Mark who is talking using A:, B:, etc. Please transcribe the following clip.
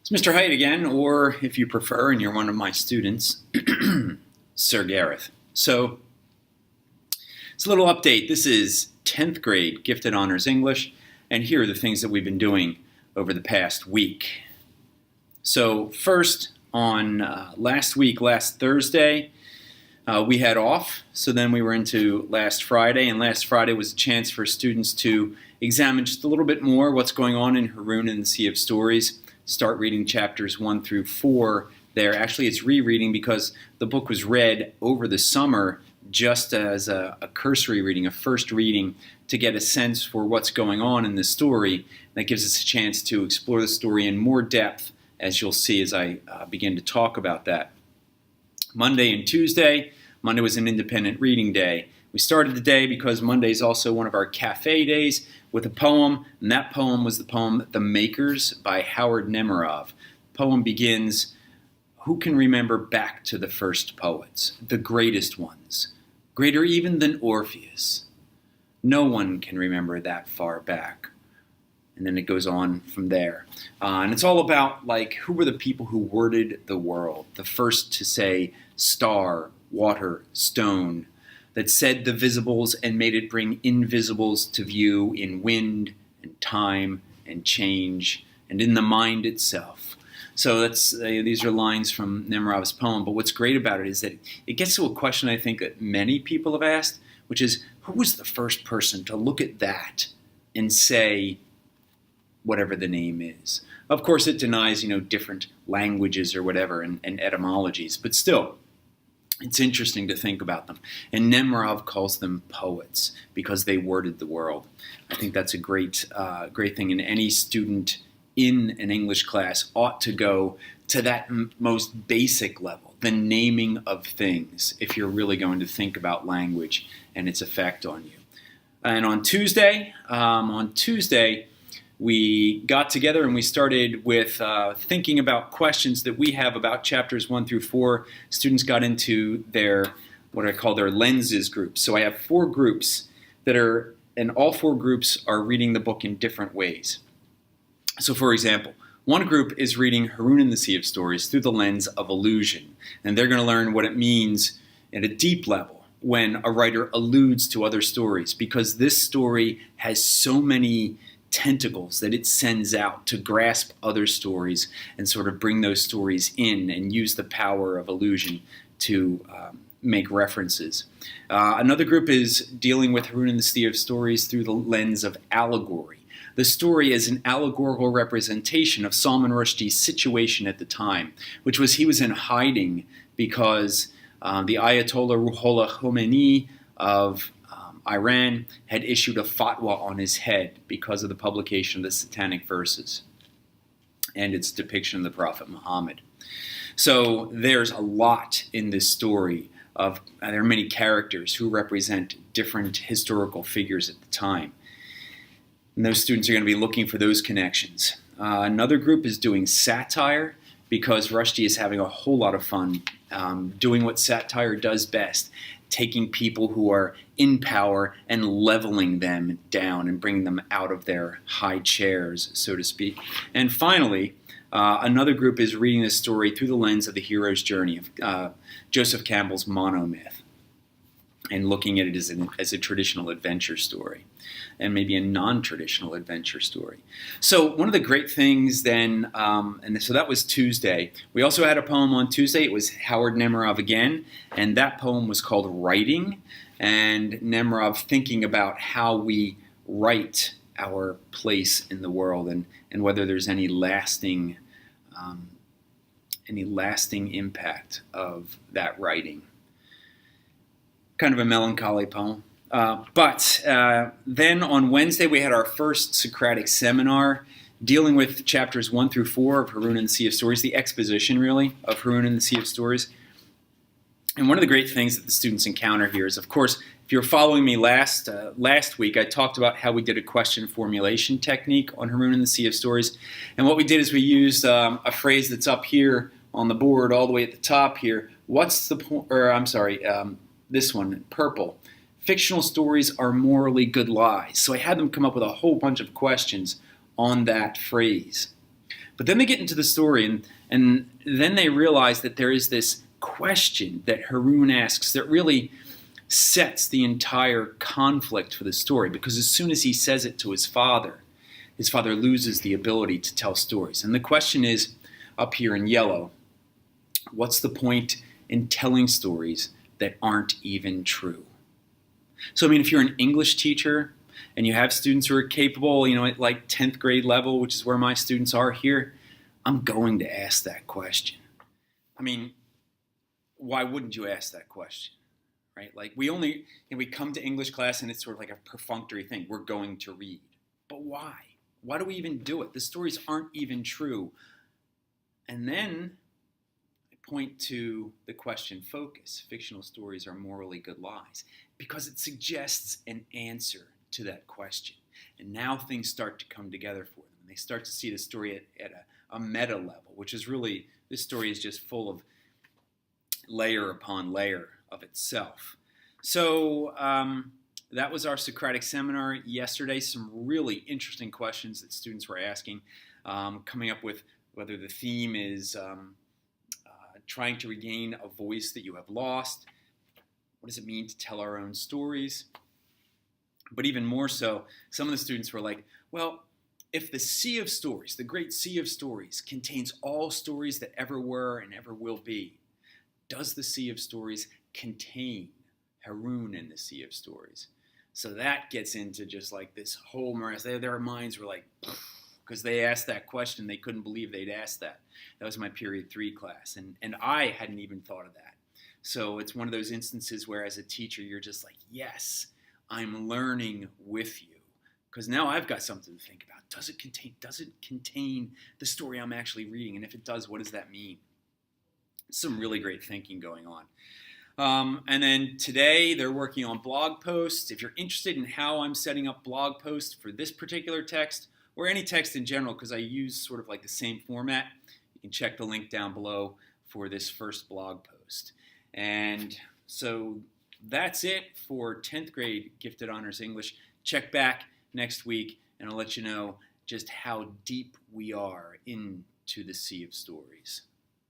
A: It's Mr. Height again, or if you prefer, and you're one of my students, Sir Gareth. So, it's a little update. This is 10th grade Gifted Honors English, and here are the things that we've been doing over the past week. So, first, on last Thursday, we had off, so then we were into last Friday, and last Friday was a chance for students to examine just a little bit more what's going on in Haroun and the Sea of Stories. Start reading chapters 1 through 4 there. Actually, it's rereading because the book was read over the summer just as a cursory reading, a first reading, to get a sense for what's going on in the story. That gives us a chance to explore the story in more depth, as you'll see as I begin to talk about that. Monday and Tuesday. Monday was an independent reading day. We started the day because Monday is also one of our cafe days with a poem, and that poem was the poem The Makers by Haroun. The poem begins, "Who can remember back to the first poets, the greatest ones, greater even than Orpheus? No one can remember that far back." And then it goes on from there. And it's all about, like, who were the people who worded the world? The first to say star, water, stone, that said the visibles and made it bring invisibles to view in wind and time and change and in the mind itself. So these are lines from Nemrav's poem, but what's great about it is that it gets to a question I think that many people have asked, which is, who was the first person to look at that and say whatever the name is? Of course, it denies, different languages or whatever and etymologies, but still, it's interesting to think about them. And Nemrav calls them poets because they worded the world. I think that's a great thing, and any student in an English class ought to go to that most basic level, the naming of things, if you're really going to think about language and its effect on you. And on Tuesday, we got together and we started with thinking about questions that we have about chapters 1 through 4. Students got into what I call their lenses groups. So I have 4 groups and all 4 groups are reading the book in different ways. So for example, one group is reading Haroun and the Sea of Stories through the lens of allusion. And they're going to learn what it means at a deep level when a writer alludes to other stories, because this story has so many tentacles that it sends out to grasp other stories and sort of bring those stories in and use the power of allusion to make references. Another group is dealing with Haroun and the Sea of Stories through the lens of allegory. The story is an allegorical representation of Salman Rushdie's situation at the time, which was he was in hiding because the Ayatollah Ruhollah Khomeini of Iran had issued a fatwa on his head because of the publication of the Satanic Verses and its depiction of the Prophet Muhammad. So there's a lot in this story there are many characters who represent different historical figures at the time. And those students are going to be looking for those connections. Another group is doing satire because Rushdie is having a whole lot of fun doing what satire does best, taking people who are in power and leveling them down and bringing them out of their high chairs, so to speak. And finally, another group is reading this story through the lens of the hero's journey of Joseph Campbell's monomyth and looking at it as a traditional adventure story and maybe a non-traditional adventure story. So one of the great things then, and so that was Tuesday. We also had a poem on Tuesday. It was Haroun Nemrav again, and that poem was called Writing, and Nemrav thinking about how we write our place in the world and whether there's any lasting impact of that writing. Kind of a melancholy poem. But then on Wednesday we had our first Socratic seminar dealing with chapters 1 through 4 of Haroun and the Sea of Stories, the exposition really of Haroun and the Sea of Stories. And one of the great things that the students encounter here is, of course, if you're following me last week, I talked about how we did a question formulation technique on Haroun and the Sea of Stories. And what we did is we used a phrase that's up here on the board all the way at the top here. What's the point, this one, purple. Fictional stories are morally good lies. So I had them come up with a whole bunch of questions on that phrase. But then they get into the story, and then they realize that there is this question that Haroun asks that really sets the entire conflict for the story, because as soon as he says it to his father loses the ability to tell stories. And the question is, up here in yellow, what's the point in telling stories that aren't even true? So, I mean, if you're an English teacher and you have students who are capable, at like 10th grade level, which is where my students are here, I'm going to ask that question. I mean, why wouldn't you ask that question, right? Like we come to English class and it's sort of like a perfunctory thing. We're going to read. But why? Why do we even do it? The stories aren't even true. And then I point to the question focus. Fictional stories are morally good lies, because it suggests an answer to that question. And now things start to come together for them. And they start to see the story at a meta level, which is really, this story is just full of layer upon layer of itself. So that was our Socratic seminar yesterday. Some really interesting questions that students were asking, coming up with whether the theme is trying to regain a voice that you have lost. What does it mean to tell our own stories? But even more so, some of the students were like, well, if the sea of stories, the great sea of stories, contains all stories that ever were and ever will be, does the sea of stories contain Haroun in the sea of stories? So that gets into just like this whole morass. Their minds were like, because they asked that question. They couldn't believe they'd asked that. That was my period 3 class. And I hadn't even thought of that. So it's one of those instances where as a teacher, you're just like, yes, I'm learning with you. Because now I've got something to think about. Does it contain the story I'm actually reading? And if it does, what does that mean? Some really great thinking going on. And then today they're working on blog posts. If you're interested in how I'm setting up blog posts for this particular text, or any text in general, because I use sort of like the same format, you can check the link down below for this first blog post. And so that's it for 10th grade Gifted Honors English. Check back next week and I'll let you know just how deep we are into the sea of stories.